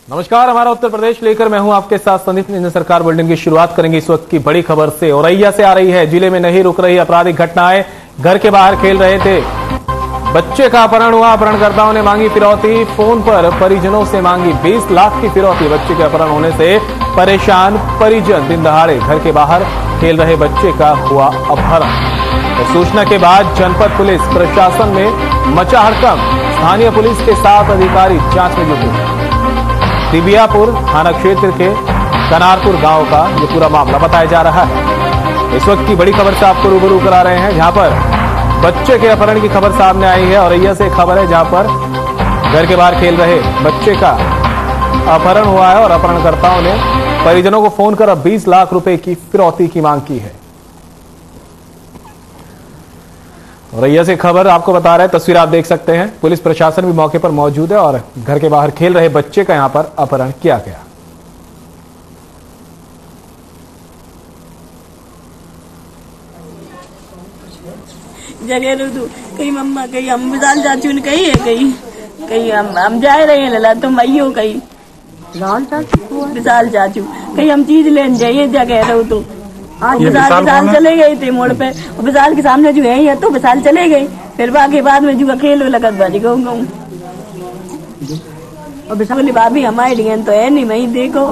नमस्कार, हमारा उत्तर प्रदेश लेकर मैं हूं आपके साथ संदीप। निंजन सरकार बुलेटिन की शुरुआत करेंगे इस वक्त की बड़ी खबर से। औरैया से आ रही है। जिले में नहीं रुक रही आपराधिक घटनाएं। घर के बाहर खेल रहे थे, बच्चे का अपहरण हुआ। अपहरणकर्ताओं ने मांगी फिरौती। फोन पर परिजनों से मांगी 20 लाख की फिरौती। बच्चे के अपहरण होने से परेशान परिजन। दिन दहाड़े घर के बाहर खेल रहे बच्चे का हुआ अपहरण। सूचना के बाद जनपद पुलिस प्रशासन में मचा हड़कंप। स्थानीय पुलिस के 7 अधिकारी जांच में जुटे। दिबियापुर थाना क्षेत्र के कनारपुर गांव का ये पूरा मामला बताया जा रहा है। इस वक्त की बड़ी खबर से आपको रूबरू करा रहे हैं, जहां पर बच्चे के अपहरण की खबर सामने आई है। औरैया से खबर है, जहां पर घर के बाहर खेल रहे बच्चे का अपहरण हुआ है और अपहरणकर्ताओं ने परिजनों को फोन कर 20 लाख रुपए की फिरौती की मांग की है। औरैया से खबर आपको बता रहे हैं, तस्वीर आप देख सकते हैं। पुलिस प्रशासन भी मौके पर मौजूद है और घर के बाहर खेल रहे बच्चे का यहां पर अपहरण किया गया। जगह कहीं मम्मा कहीं हम विशाल चाचू ने कही है, कहीं हम जा रहे हैं लला तुम आइयो कहीं विशाल चाचू कहीं हम चीज लेने जाइए। जगह रहो तो विशाल चले गए थे मोड़ पे। विशाल के सामने जो है तो विशाल चले गए। फिर बाकी बाद में जो खेल लगा बाजी कहूँ और विशाल भाभी हमारे लिए तो है नहीं। वही देखो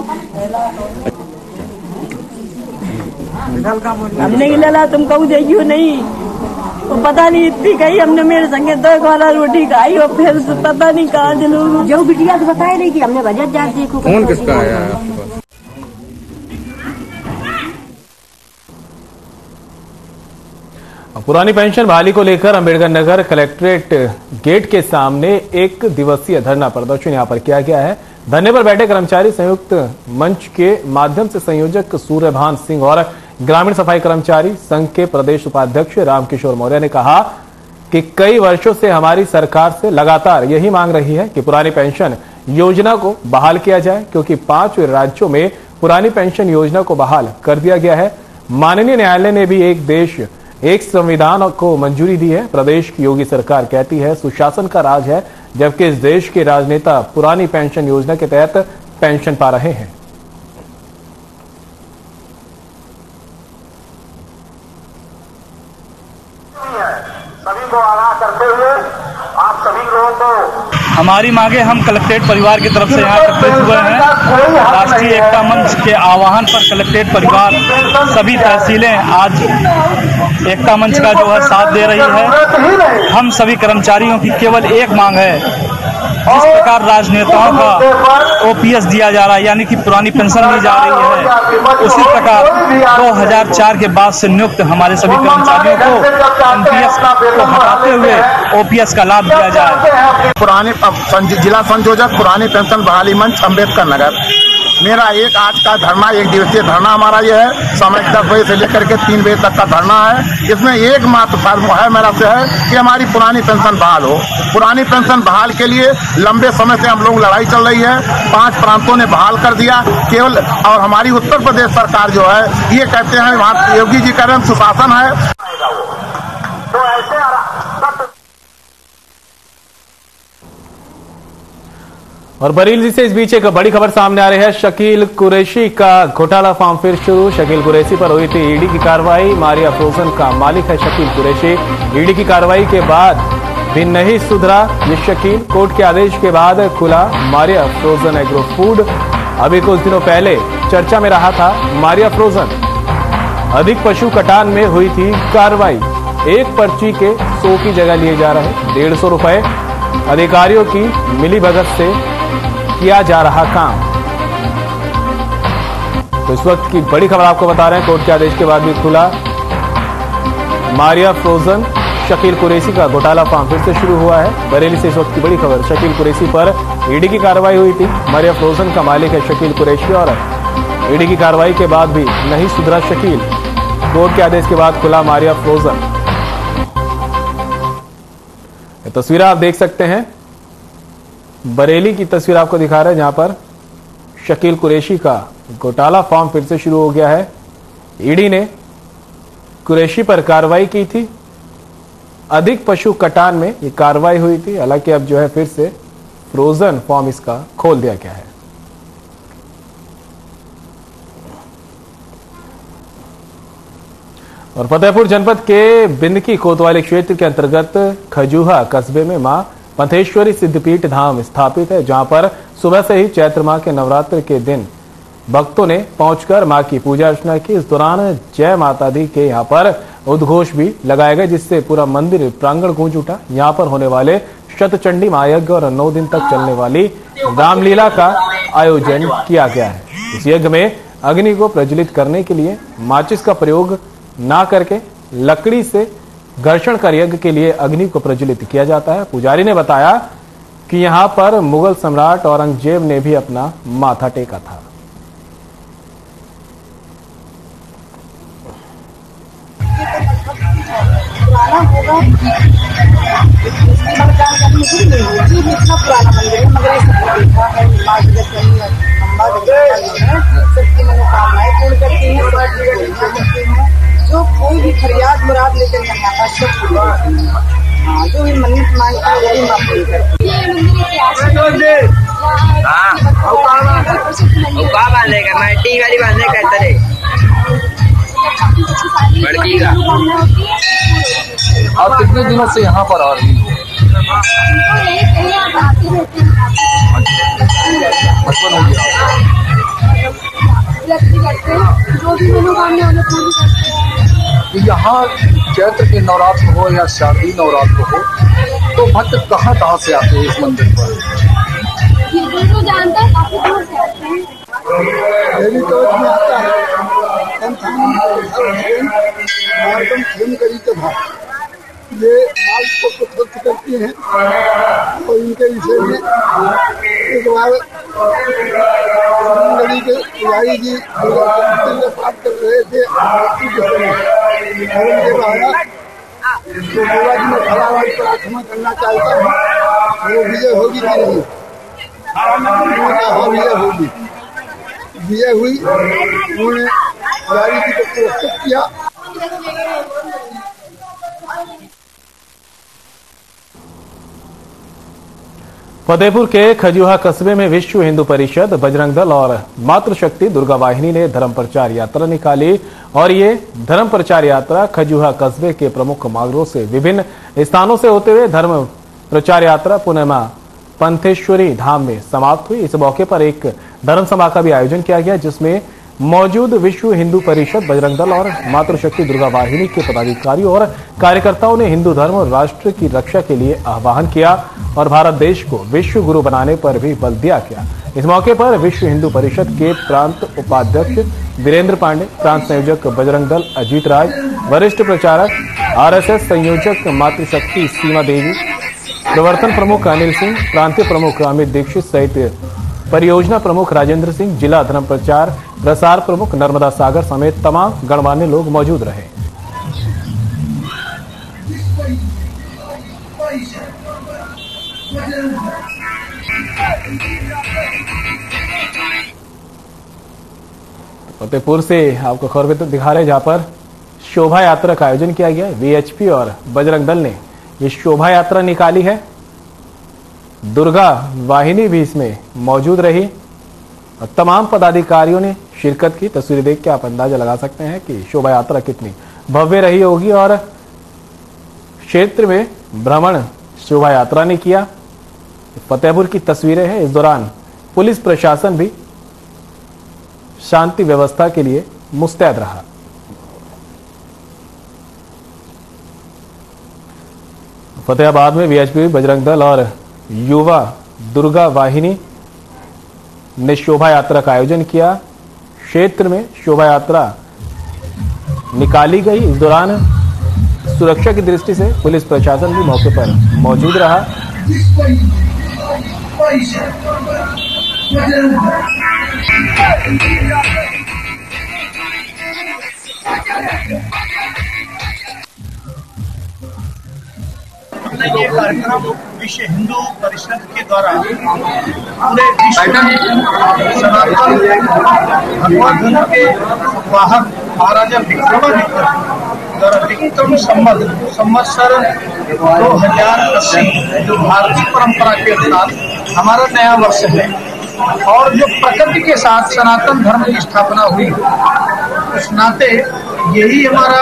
हमने की लला तुम कहू जाइयो नहीं। वो पता नहीं इतनी कही हमने मेरे संगे 2 वाला रोटी खाई और फिर पता नहीं कहा जरूर जो बिटिया तो बताया नहीं कि हमने बजट जाकर देखो। कौन किसका आया है आपके पास? पुरानी पेंशन बहाली को लेकर अंबेडकर नगर कलेक्ट्रेट गेट के सामने 1 दिवसीय धरना प्रदर्शन यहां पर किया गया है। धरने पर बैठे कर्मचारी संयुक्त मंच के माध्यम से संयोजक सूर्यभान सिंह और ग्रामीण सफाई कर्मचारी संघ के प्रदेश उपाध्यक्ष रामकिशोर मौर्य ने कहा कि कई वर्षों से हमारी सरकार से लगातार यही मांग रही है कि पुरानी पेंशन योजना को बहाल किया जाए, क्योंकि 5 राज्यों में पुरानी पेंशन योजना को बहाल कर दिया गया है। माननीय न्यायालय ने भी एक देश एक संविधान को मंजूरी दी है। प्रदेश की योगी सरकार कहती है सुशासन का राज है, जबकि इस देश के राजनेता पुरानी पेंशन योजना के तहत पेंशन पा रहे हैं। सभी को आगाह करते हुए आप सभी लोगों को हमारी मांगे हम कलेक्ट्रेट परिवार की तरफ से यहाँ एकत्रित हुए हैं। राष्ट्रीय एकता मंच के आह्वान पर कलेक्ट्रेट परिवार सभी तहसीलें आज एकता मंच का जो है साथ दे रही है। हम सभी कर्मचारियों की केवल एक मांग है, जिस प्रकार राजनेताओं का ओपीएस दिया जा रहा है यानी कि पुरानी पेंशन दी जा रही है, उसी प्रकार 2004 के बाद से नियुक्त हमारे सभी कर्मचारियों को एनपीएस को हटाते हुए ओपीएस का लाभ दिया जाए। पुराने जिला संयोजक पुरानी पेंशन बहाली मंच अम्बेडकर नगर, मेरा आज का धरना 1 दिवसीय धरना हमारा ये है। समय 10 बजे से लेकर के 3 बजे तक का धरना है। इसमें एकमात्र फर्म है मेरा से है कि हमारी पुरानी पेंशन बहाल हो। पुरानी पेंशन बहाल के लिए लंबे समय से हम लोग लड़ाई चल रही है। 5 प्रांतों ने बहाल कर दिया केवल, और हमारी उत्तर प्रदेश सरकार जो है ये कहते हैं वहाँ योगी जी कह रहे हैं सुशासन है। तो ऐसे और बरेली से इस बीच एक बड़ी खबर सामने आ रही है। शकील कुरैशी का घोटाला फार्म फिर शुरू। शकील कुरैशी पर हुई थी ईडी की कार्रवाई। मारिया फ्रोजन का मालिक है शकील कुरैशी। ईडी की कार्रवाई के बाद भी नहीं सुधरा ये शकील। कोर्ट के आदेश के बाद खुला मारिया फ्रोजन एग्रो फूड। अभी कुछ दिनों पहले चर्चा में रहा था मारिया फ्रोजन। अधिक पशु कटान में हुई थी कार्रवाई। एक पर्ची के 100 की जगह लिए जा रहे 150 रुपए। अधिकारियों की मिलीभगत से किया जा रहा काम। तो इस वक्त की बड़ी खबर आपको बता रहे हैं, कोर्ट के आदेश के बाद भी खुला मारिया फ्रोजन शकील कुरैशी का घोटाला फार्म फिर से शुरू हुआ है। बरेली से इस वक्त की बड़ी खबर, शकील कुरैशी पर ईडी की कार्रवाई हुई थी। मारिया फ्रोजन का मालिक है शकील कुरैशी और ईडी की कार्रवाई के बाद भी नहीं सुधरा शकील। कोर्ट के आदेश के बाद खुला मारिया फ्रोजन। तस्वीरें आप देख सकते हैं, बरेली की तस्वीर आपको दिखा रहे हैं, जहां पर शकील कुरैशी का घोटाला फॉर्म फिर से शुरू हो गया है। ईडी ने कुरैशी पर कार्रवाई की थी। अधिक पशु कटान में ये कार्रवाई हुई थी। हालांकि अब जो है फिर से फ्रोजन फॉर्म इसका खोल दिया गया है। और फतेहपुर जनपद के बिंदकी कोतवाली क्षेत्र के अंतर्गत खजूहा कस्बे में मां पंथेश्वरी सिद्धपीठ धाम स्थापित है, जहां पर सुबह से ही चैत्र माह के नवरात्र के दिन भक्तों ने पहुंचकर मां की पूजा अर्चना की। इस दौरान जय माता दी के यहां पर उद्घोष भी लगाए गए, जिससे पूरा मंदिर प्रांगण गूंज उठा। यहां पर होने वाले शतचंडी महायज्ञ और 9 दिन तक चलने वाली रामलीला का आयोजन किया गया है। इस यज्ञ में अग्नि को प्रज्वलित करने के लिए माचिस का प्रयोग ना करके लकड़ी से घर्षण कर यज्ञ के लिए अग्नि को प्रज्वलित किया जाता है। पुजारी ने बताया कि यहां पर मुगल सम्राट औरंगजेब ने भी अपना माथा टेका था। इतना पुराना मंदिर है, मगर देखा है सबकी मनोकामनाएं पूर्ण करती हैं। जो कोई भी फरियाद मुराद लेकर यहाँ आता सब पूरी होती है। जो भी मन्नत मांगता है वही मां पूरी करती है। टी वाली बांधने कहते रहे लड़की का। आप कितने दिनों से यहाँ पर आ रही हो? बचपन हो गया। जो भी मनोकामना तो यहाँ चैत्र के नवरात्र हो या शारदीय नवरात्र हो, तो भक्त कहाँ कहाँ से आते हैं इस मंदिर पर? ये तो जानता है, काफी दूर से आते हैं। ये माल को खर्च करती हैं और इनके विषय में एक बार गली के पुजारी जी पाठ कर रहे थे। उनके बाद तो बाबा जी में फलावाद प्रार्थना करना चाहता हूँ, वो विजय होगी कि नहीं? हाँ, विजय होगी। विजय हुई, उन्होंने पुजारी जी को पुरस्कृत किया। फतेहपुर के खजूहा कस्बे में विश्व हिंदू परिषद, बजरंग दल और मातृशक्ति दुर्गा वाहिनी ने धर्म प्रचार यात्रा निकाली और ये धर्म प्रचार यात्रा खजूहा कस्बे के प्रमुख मार्गों से विभिन्न स्थानों से होते हुए धर्म प्रचार यात्रा पुनः मां पंथेश्वरी धाम में समाप्त हुई। इस मौके पर एक धर्म सभा का भी आयोजन किया गया, जिसमें मौजूद विश्व हिंदू परिषद, बजरंग दल और मातृशक्ति दुर्गा वाहिनी के पदाधिकारियों और कार्यकर्ताओं ने हिंदू धर्म और राष्ट्र की रक्षा के लिए आह्वान किया और भारत देश को विश्व गुरु बनाने पर भी बल दिया गया। इस मौके पर विश्व हिंदू परिषद के प्रांत उपाध्यक्ष वीरेंद्र पांडे, प्रांत संयोजक बजरंग दल अजीत राज, वरिष्ठ प्रचारक RSS संयोजक मातृशक्ति सीमा देवी, प्रवर्तन प्रमुख अनिल सिंह, प्रांतीय प्रमुख अमित दीक्षित सहित परियोजना प्रमुख राजेंद्र सिंह, जिला धर्म प्रचार प्रसार प्रमुख नर्मदा सागर समेत तमाम गणमान्य लोग मौजूद रहे। फतेहपुर से आपको खबर तो दिखा रहे, जहां पर शोभा यात्रा का आयोजन किया गया। VHP और बजरंग दल ने ये शोभा यात्रा निकाली है। दुर्गा वाहिनी भी इसमें मौजूद रही और तमाम पदाधिकारियों ने शिरकत की। तस्वीरें देख के आप अंदाजा लगा सकते हैं कि शोभा यात्रा कितनी भव्य रही होगी और क्षेत्र में भ्रमण शोभा यात्रा ने किया। फतेहपुर की तस्वीरें हैं। इस दौरान पुलिस प्रशासन भी शांति व्यवस्था के लिए मुस्तैद रहा। फतेहाबाद में VHP, बजरंग दल और युवा दुर्गा वाहिनी ने शोभा यात्रा का आयोजन किया। क्षेत्र में शोभा यात्रा निकाली गई। इस दौरान सुरक्षा की दृष्टि से पुलिस प्रशासन भी मौके पर मौजूद रहा। ये कार्यक्रम विश्व हिंदू परिषद के द्वारा पूरे विश्व सनातन भगवान धर्म के वाहक महाराजा विक्रमादित्य द्वारा विक्रम संवत्सर 2080 जो भारतीय परंपरा के अनुसार हमारा नया वर्ष है और जो प्रकृति के साथ सनातन धर्म की स्थापना हुई, उस नाते यही हमारा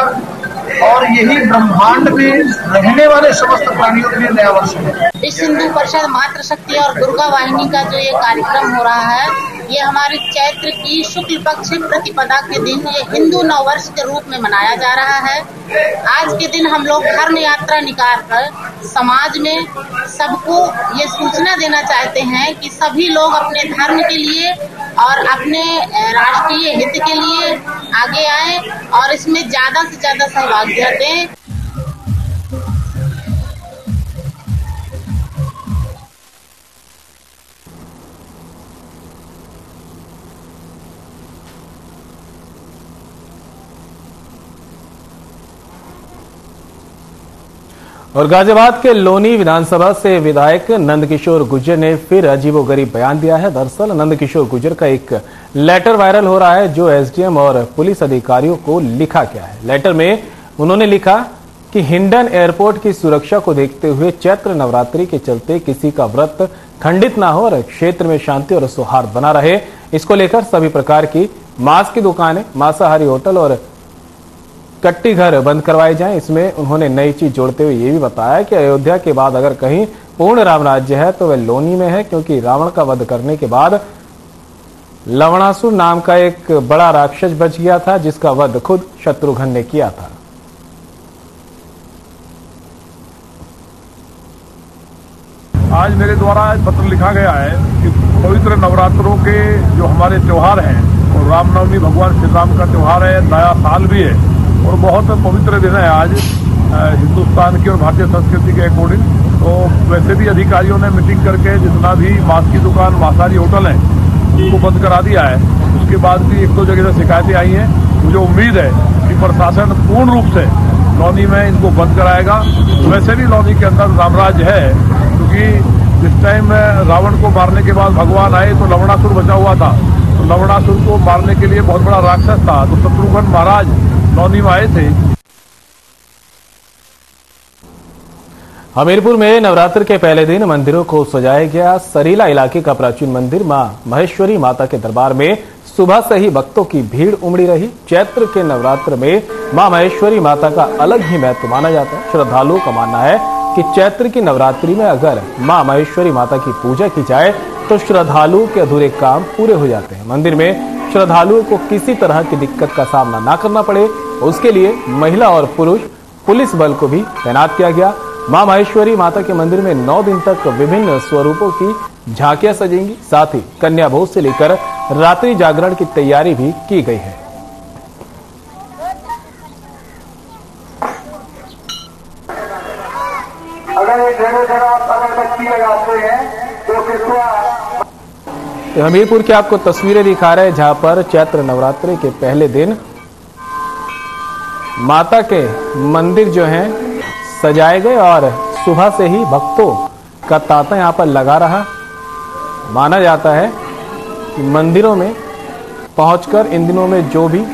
और यही ब्रह्मांड में रहने वाले समस्त प्राणियों के लिए नया वर्ष है। इस हिंदू परिषद मातृशक्ति और दुर्गा वाहिनी का जो ये कार्यक्रम हो रहा है, ये हमारे चैत्र की शुक्ल पक्ष प्रतिपदा के दिन ये हिंदू नववर्ष के रूप में मनाया जा रहा है। आज के दिन हम लोग धर्म यात्रा निकाल कर समाज में सबको ये सूचना देना चाहते हैं कि सभी लोग अपने धर्म के लिए और अपने राष्ट्रीय हित के लिए आगे आए और इसमें ज्यादा से ज्यादा सहभागिता दें। और गाजियाबाद के लोनी विधानसभा से विधायक नंदकिशोर गुर्जर ने फिर अजीबोगरीब बयान दिया है। दरअसल नंदकिशोर गुर्जर का एक लेटर वायरल हो रहा है जो एसडीएम और पुलिस अधिकारियों को लिखा गया है। लेटर में उन्होंने लिखा कि हिंडन एयरपोर्ट की सुरक्षा को देखते हुए चैत्र नवरात्रि के चलते किसी का व्रत खंडित ना हो और क्षेत्र में शांति और सौहार्द बना रहे, इसको लेकर सभी प्रकार की मांस की दुकानें, मांसाहारी होटल और कट्टी घर बंद करवाए जाएं। इसमें उन्होंने नई चीज जोड़ते हुए ये भी बताया कि अयोध्या के बाद अगर कहीं पूर्ण राम राज्य है तो वह लोनी में है, क्योंकि रावण का वध करने के बाद लवणासुर नाम का एक बड़ा राक्षस बच गया था जिसका वध खुद शत्रुघ्न ने किया था। आज मेरे द्वारा पत्र लिखा गया है कि पवित्र नवरात्रों के जो हमारे त्योहार हैं और रामनवमी भगवान श्री राम का त्योहार है, नया साल भी है और बहुत पवित्र दिन है आज हिंदुस्तान की और भारतीय संस्कृति के अकॉर्डिंग। तो वैसे भी अधिकारियों ने मीटिंग करके जितना भी मांस की दुकान, मांसाहारी होटल हैं उनको बंद करा दिया है। उसके बाद भी एक दो जगह से शिकायतें आई हैं। मुझे उम्मीद है कि प्रशासन पूर्ण रूप से लौनी में इनको बंद कराएगा। वैसे भी लौनी के अंदर रामराज्य है, क्योंकि जिस टाइम रावण को मारने के बाद भगवान आए तो लवणासुर बचा हुआ था। तो लवणासुर को मारने के लिए बहुत बड़ा राक्षस था, तो शत्रुघ्न महाराज लौनी में आए थे। हमीरपुर में नवरात्र के पहले दिन मंदिरों को सजाया गया। सरीला इलाके का प्राचीन मंदिर मां महेश्वरी माता के दरबार में सुबह से ही भक्तों की भीड़ उमड़ी रही। चैत्र के नवरात्र में मां महेश्वरी माता का अलग ही महत्व माना जाता है। श्रद्धालुओं का मानना है कि चैत्र की नवरात्रि में अगर मां महेश्वरी माता की पूजा की जाए तो श्रद्धालुओं के अधूरे काम पूरे हो जाते हैं। मंदिर में श्रद्धालुओं को किसी तरह की दिक्कत का सामना न करना पड़े, उसके लिए महिला और पुरुष पुलिस बल को भी तैनात किया गया। मां महेश्वरी माता के मंदिर में 9 दिन तक विभिन्न स्वरूपों की झांकियां सजेंगी। साथ ही कन्या भोज से लेकर रात्रि जागरण की तैयारी भी की गई है। अगर एक जगह आप अगरबत्ती लगाते हैं तो कृपया हमीरपुर की आपको तस्वीरें दिखा रहे हैं जहां पर चैत्र नवरात्रि के पहले दिन माता के मंदिर जो हैं सजाए गए और सुबह से ही भक्तों का तांता यहां पर लगा रहा। माना जाता है कि मंदिरों में पहुंचकर इन दिनों में जो भी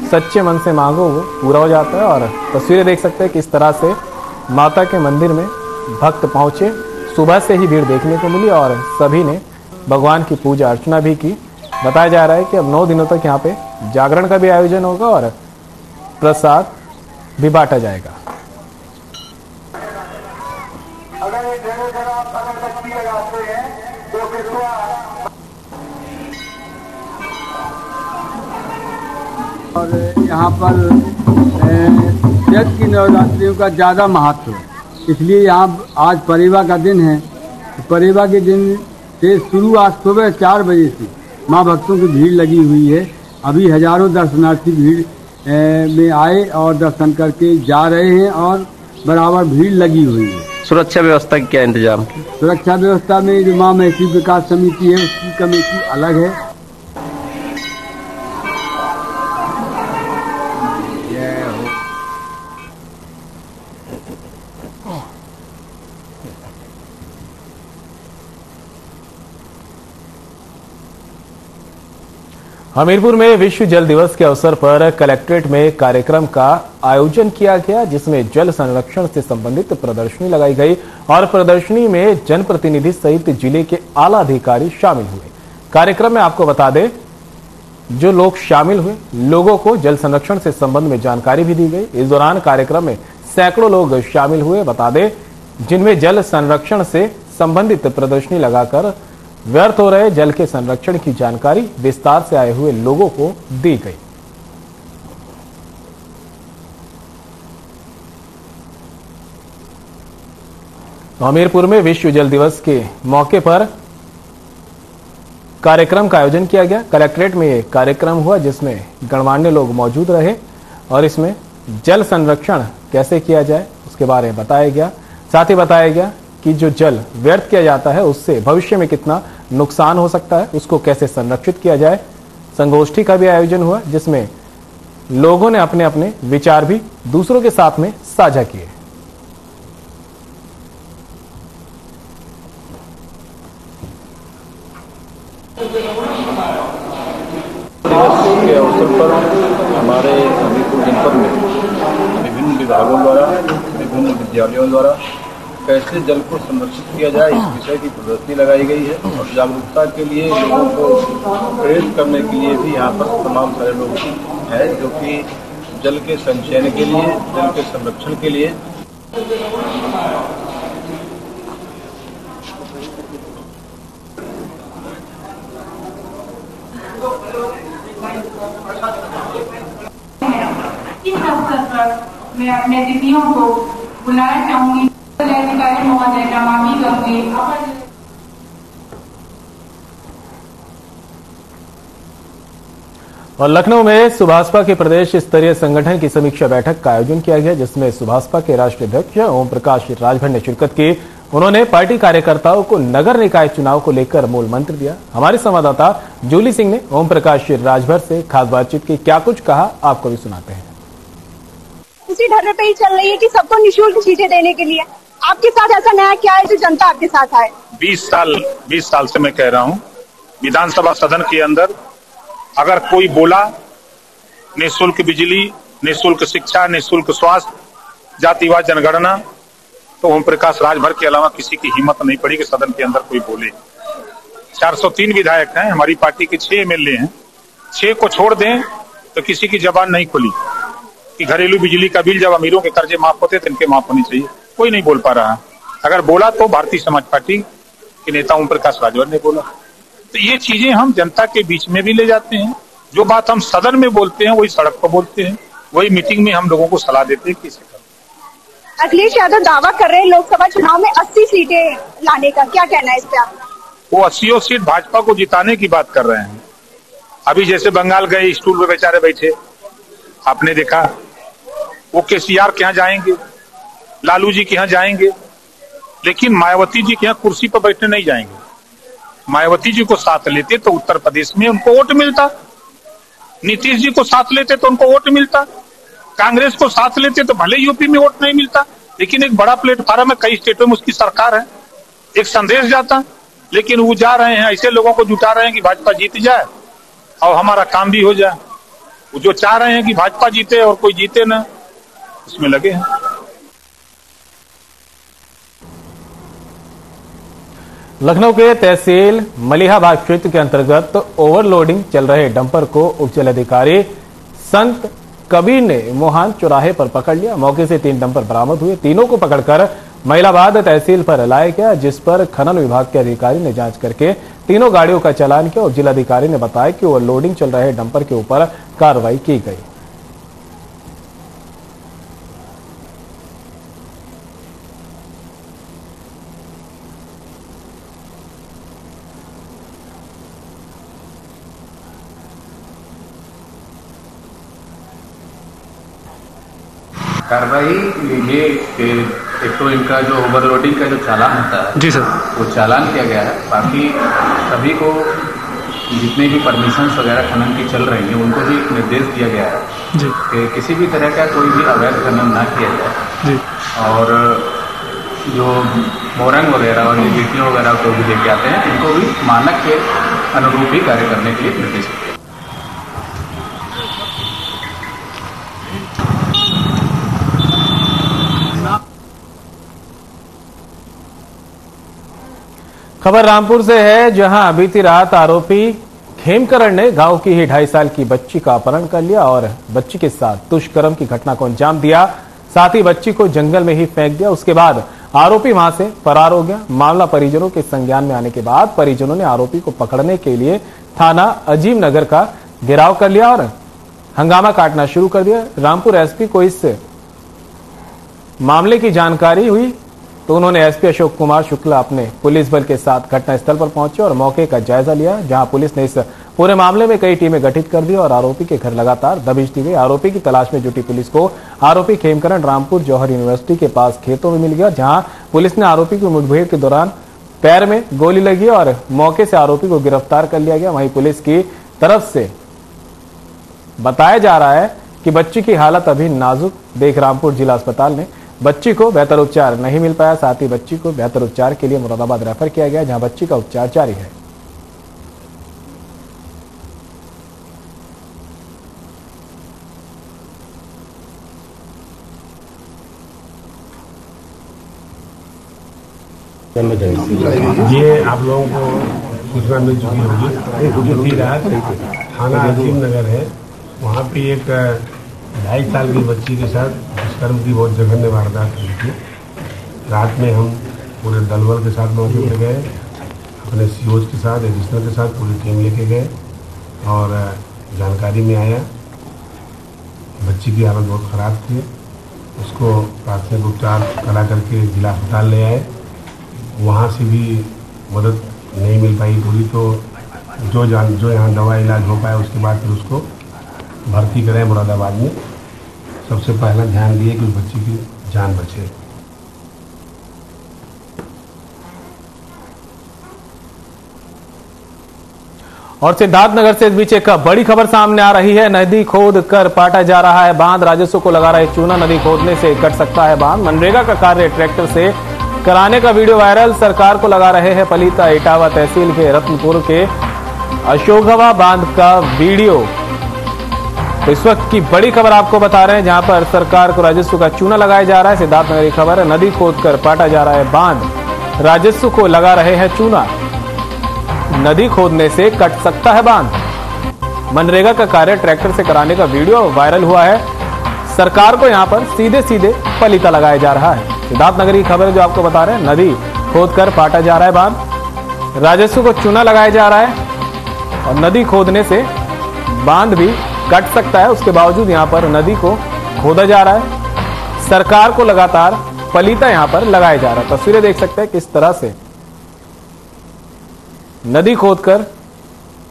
सच्चे मन से मांगो वो पूरा हो जाता है। और तस्वीरें देख सकते हैं किस तरह से माता के मंदिर में भक्त पहुंचे। सुबह से ही भीड़ देखने को मिली और सभी ने भगवान की पूजा अर्चना भी की। बताया जा रहा है कि अब 9 दिनों तक यहाँ पे जागरण का भी आयोजन होगा और प्रसाद भी बांटा जाएगा। अगर एक जगह आप अगरबत्ती लगाते हैं तो कृपया और यहाँ पर चैत्र की नवरात्रियों का ज़्यादा महत्व है, इसलिए यहाँ आज परेवा का दिन है। परेवा के दिन से शुरू आज सुबह 4 बजे से माँ भक्तों की भीड़ लगी हुई है। अभी हजारों दर्शनार्थी भीड़ में आए और दर्शन करके जा रहे हैं और बराबर भीड़ लगी हुई है। सुरक्षा व्यवस्था की क्या इंतजाम? सुरक्षा व्यवस्था में जो माँ महेश्वरी विकास समिति है उसकी कमेटी अलग है। हमीरपुर में विश्व जल दिवस के अवसर पर कलेक्ट्रेट में कार्यक्रम का आयोजन किया गया, जिसमें जल संरक्षण से संबंधित प्रदर्शनी लगाई गई और प्रदर्शनी में जनप्रतिनिधि सहित जिले के आला अधिकारी शामिल हुए। कार्यक्रम में आपको बता दें जो लोग शामिल हुए, लोगों को जल संरक्षण से संबंध में जानकारी भी दी गई। इस दौरान कार्यक्रम में सैकड़ों लोग शामिल हुए। बता दें, जिनमें जल संरक्षण से संबंधित प्रदर्शनी लगाकर व्यर्थ हो रहे जल के संरक्षण की जानकारी विस्तार से आए हुए लोगों को दी गई। हमीरपुर में विश्व जल दिवस के मौके पर कार्यक्रम का आयोजन किया गया। कलेक्ट्रेट में यह कार्यक्रम हुआ जिसमें गणमान्य लोग मौजूद रहे और इसमें जल संरक्षण कैसे किया जाए उसके बारे में बताया गया। साथ ही बताया गया कि जो जल व्यर्थ किया जाता है उससे भविष्य में कितना नुकसान हो सकता है, उसको कैसे संरक्षित किया जाए। संगोष्ठी का भी आयोजन हुआ जिसमें लोगों ने अपने अपने विचार भी दूसरों के साथ में साझा किए। दिवस के अवसर पर हमारे हमीरपुर जनपद में विभिन्न विभागों द्वारा, विभिन्न विद्यालयों द्वारा कैसे जल को संरक्षित किया जाए इस विषय की प्रदर्शनी लगाई गई है और जागरूकता के लिए लोगों को प्रेरित करने के लिए भी यहाँ पर तमाम सारे लोग हैं जो कि जल के संचयन के लिए, जल के संरक्षण के लिए इस अवसर पर मैं अपने दीदियों को बुलाना चाहूंगी। जिलाधिकारी महोदय नमामि गंगे और लखनऊ में सुभाषपा के प्रदेश स्तरीय संगठन की समीक्षा बैठक का आयोजन किया गया जिसमें सुभाषपा के राष्ट्रीय अध्यक्ष ओम प्रकाश राजभर ने शिरकत की। उन्होंने पार्टी कार्यकर्ताओं को नगर निकाय चुनाव को लेकर मूल मंत्र दिया। हमारे संवाददाता जूली सिंह ने ओम प्रकाश राजभर से खास बातचीत की। क्या कुछ कहा आपको भी सुनाते हैं। उसी ढर्रे पे ही चल रही है कि सबको निःशुल्क सीटें देने के लिए। आपके साथ ऐसा नया क्या है जो जनता आपके साथ आए? 20 साल से मैं कह रहा हूँ विधानसभा सदन के अंदर अगर कोई बोला निःशुल्क बिजली, निःशुल्क शिक्षा, निःशुल्क स्वास्थ्य, जातिवाद जनगणना, तो ओम प्रकाश राजभर के अलावा किसी की हिम्मत नहीं पड़ी कि सदन के अंदर कोई बोले। 403 विधायक हैं, हमारी पार्टी के 6 एमएलए हैं। 6 को छोड़ दें तो किसी की जबान नहीं खुली कि घरेलू बिजली का बिल जब अमीरों के कर्जे माफ होते तो इनके माफ होनी चाहिए। कोई नहीं बोल पा रहा। अगर बोला तो भारतीय समाज पार्टी के नेता ओम प्रकाश राजभर ने बोला। तो ये चीजें हम जनता के बीच में भी ले जाते हैं। जो बात हम सदन में बोलते हैं वही सड़क पर बोलते हैं, वही मीटिंग में हम लोगों को सलाह देते हैं किसे करना। अखिलेश यादव दावा कर रहे हैं लोकसभा चुनाव में 80 सीटें लाने का, क्या कहना है इस पे आपका? वो 80 सीट भाजपा को जिताने की बात कर रहे हैं। अभी जैसे बंगाल गए, स्टूल पे बेचारे बैठे, आपने देखा। वो केसीआर के यहाँ जाएंगे, लालू जी के यहाँ जाएंगे, लेकिन मायावती जी के यहाँ कुर्सी पर बैठने नहीं जाएंगे। मायावती जी को साथ लेते तो उत्तर प्रदेश में उनको वोट मिलता, नीतीश जी को साथ लेते तो उनको वोट मिलता, कांग्रेस को साथ लेते तो भले यूपी में वोट नहीं मिलता। लेकिन एक बड़ा प्लेटफॉर्म है, कई स्टेटों में उसकी सरकार है, एक संदेश जाता। लेकिन वो जा रहे हैं, ऐसे लोगों को जुटा रहे हैं कि भाजपा जीत जाए और हमारा काम भी हो जाए। वो जो चाह रहे हैं कि भाजपा जीते और कोई जीते ना, उसमें लगे हैं। लखनऊ के तहसील मलिहाबाद क्षेत्र के अंतर्गत ओवरलोडिंग चल रहे डंपर को उप जिलाधिकारी संत कबीर ने मोहान चौराहे पर पकड़ लिया। मौके से 3 डंपर बरामद हुए। तीनों को पकड़कर मलिहाबाद तहसील पर लाया गया, जिस पर खनन विभाग के अधिकारी ने जांच करके तीनों गाड़ियों का चालान किया। उप जिलाधिकारी ने बताया कि ओवरलोडिंग चल रहे डंपर के ऊपर कार्रवाई की गई। कार्रवाई ये एक तो इनका जो ओवरलोडिंग का जो चालान होता है जी सर, वो चालान किया गया है। बाकी सभी को जितने भी परमिशंस वगैरह खनन की चल रही हैं उनको भी निर्देश दिया गया है जी कि किसी भी तरह का कोई भी अवैध खनन ना किया जाए जी। और जो मोरंग वगैरह और गिट्टियों वगैरह को भी लेके आते हैं इनको भी मानक के अनुरूप ही कार्य करने के लिए निर्देश दिया। खबर रामपुर से है, जहां बीती रात आरोपी खेमकरण ने गांव की ही 2.5 साल की बच्ची का अपहरण कर लिया और बच्ची के साथ दुष्कर्म की घटना को अंजाम दिया। साथ ही बच्ची को जंगल में ही फेंक दिया। उसके बाद आरोपी वहां से फरार हो गया। मामला परिजनों के संज्ञान में आने के बाद परिजनों ने आरोपी को पकड़ने के लिए थाना अजीम नगर का घेराव कर लिया और हंगामा काटना शुरू कर दिया। रामपुर एसपी को इस मामले की जानकारी हुई तो उन्होंने एसपी अशोक कुमार शुक्ला अपने पुलिस बल के साथ घटनास्थल पर पहुंचे और मौके का जायजा लिया, जहां पुलिस ने इस पूरे मामले में कई टीमें गठित कर दी और आरोपी के घर लगातार दबिश दी गई। आरोपी की तलाश में जुटी पुलिस को आरोपी खेमकरण रामपुर जौहर यूनिवर्सिटी के पास खेतों में मिल गया, जहां पुलिस ने आरोपी की मुठभेड़ के दौरान पैर में गोली लगी और मौके से आरोपी को गिरफ्तार कर लिया गया। वहीं पुलिस की तरफ से बताया जा रहा है कि बच्ची की हालत अभी नाजुक देख रामपुर जिला अस्पताल ने बच्ची को बेहतर उपचार नहीं मिल पाया। साथ ही बच्ची को बेहतर उपचार के लिए मुरादाबाद रेफर किया गया, जहां बच्ची का उपचार जारी है। ये आप लोगों को सूचना मिल चुकी होगी। बीती रात थाना अजीम नगर है, वहाँ पे एक 2.5 साल की बच्ची के साथ दुष्कर्म की बहुत जघन्य वारदात हुई थी। रात में हम पूरे दलबल के साथ मौके पर गए, अपने सीओज के साथ एडिशनल के साथ पूरी टीम लेके गए और जानकारी में आया बच्ची की हालत बहुत ख़राब थी। उसको प्राथमिक उपचार करा करके जिला अस्पताल ले आए, वहाँ से भी मदद नहीं मिल पाई पूरी, तो जो यहाँ दवा इलाज हो पाया उसके बाद फिर उसको भर्ती करें मुरादाबाद में। सबसे पहला ध्यान दिए कि उस बच्ची की जान बचे। और सिद्धार्थनगर से इस बीच एक बड़ी खबर सामने आ रही है। नदी खोद कर पाटा जा रहा है बांध, राजस्व को लगा रहे चूना। नदी खोदने से कट सकता है बांध। मनरेगा का कार्य ट्रैक्टर से कराने का वीडियो वायरल, सरकार को लगा रहे हैं पलीता। इटावा तहसील के रत्नपुर के अशोकवा बांध का वीडियो। तो इस वक्त की बड़ी खबर आपको बता रहे हैं, जहां पर सरकार को राजस्व का चूना लगाया जा रहा है। सिद्धार्थनगर की खबर है, नदी खोदकर पाटा जा रहा है बांध, राजस्व को लगा रहे हैं चूना। नदी खोदने से कट सकता है बांध। मनरेगा का कार्य ट्रैक्टर से कराने का वीडियो वायरल हुआ है। सरकार को यहां पर सीधे सीधे पलीता लगाया जा रहा है। सिद्धार्थनगर की खबर जो आपको बता रहे हैं, नदी खोदकर पाटा जा रहा है बांध, राजस्व को चूना लगाया जा रहा है और नदी खोदने से बांध भी कट सकता है। उसके बावजूद यहां पर नदी को खोदा जा रहा है। सरकार को लगातार पलीता यहां पर लगाया जा रहा है। तस्वीरें देख सकते हैं किस तरह से नदी खोदकर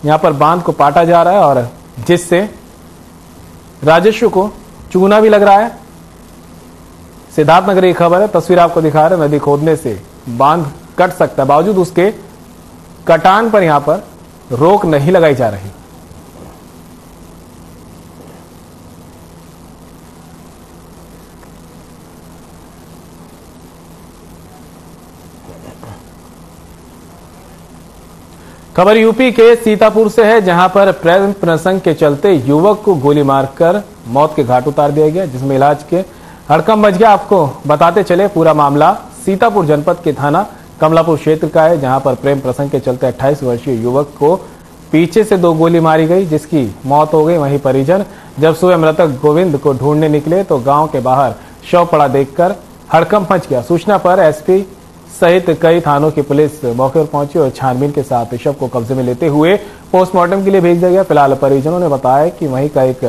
यहां पर बांध को पाटा जा रहा है और जिससे राजस्व को चूना भी लग रहा है। सिद्धार्थनगर की खबर है, तस्वीर आपको दिखा रहे हैं। नदी खोदने से बांध कट सकता है, बावजूद उसके कटान पर यहां पर रोक नहीं लगाई जा रही। खबर यूपी के सीतापुर से है, जहां पर प्रेम प्रसंग के चलते युवक को गोली मारकर मौत के घाट उतार दिया गया, जिसमें इलाज के हड़कंप मच गया। आपको बताते चले, पूरा मामला सीतापुर जनपद के थाना कमलापुर क्षेत्र का है, जहां पर प्रेम प्रसंग के चलते 28 वर्षीय युवक को पीछे से 2 गोली मारी गई, जिसकी मौत हो गई। वहीं परिजन जब सुबह मृतक गोविंद को ढूंढने निकले तो गांव के बाहर शव पड़ा देखकर हड़कंप मच गया। सूचना पर एसपी सहित कई थानों की पुलिस मौके पर पहुंची और छानबीन के साथ शव को कब्जे में लेते हुए पोस्टमार्टम के लिए भेज दिया गया। फिलहाल परिजनों ने बताया कि वहीं का एक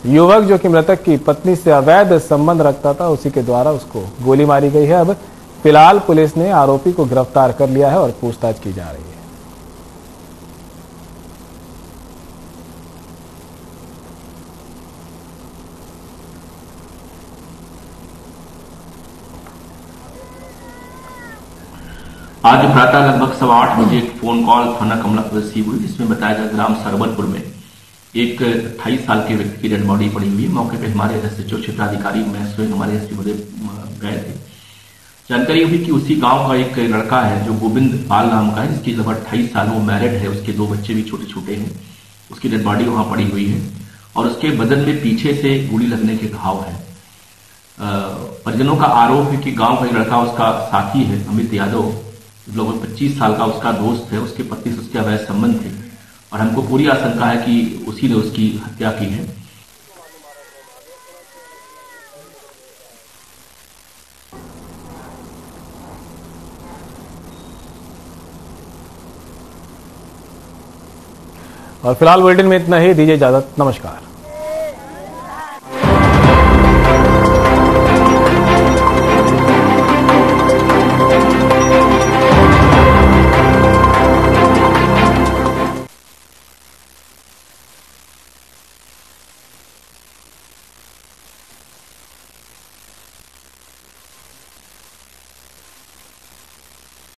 युवक जो कि मृतक की पत्नी से अवैध संबंध रखता था, उसी के द्वारा उसको गोली मारी गई है। अब फिलहाल पुलिस ने आरोपी को गिरफ्तार कर लिया है और पूछताछ की जा रही है। आज प्रातः लगभग 8:15 बजे एक फोन कॉल थाना कमलापुर रिसीव हुई, जिसमें बताया गया ग्राम सरवनपुर में एक 28 साल के व्यक्ति की डेड बॉडी पड़ी हुई है। मौके पर हमारे एसएचओ क्षेत्राधिकारी मैं स्वयं हमारे एसपी महोदय गए थे। जानकारी हुई कि उसी गांव का एक लड़का है जो गोविंद पाल नाम का है, जिसकी लगभग 28 साल, वो मैरिड है, उसके 2 बच्चे भी छोटे छोटे हैं। उसकी डेड बॉडी वहां पड़ी हुई है और उसके बदन में पीछे से गोली लगने के घाव है। परिजनों का आरोप है कि गाँव का एक लड़का उसका साथी है, अमित यादव, लगभग 25 साल का उसका दोस्त है, उसके पति से उसके अवैध संबंध थे और हमको पूरी आशंका है कि उसी ने उसकी हत्या की है। और फिलहाल बुलेटिन में इतना ही, दीजिए इजाजत, नमस्कार।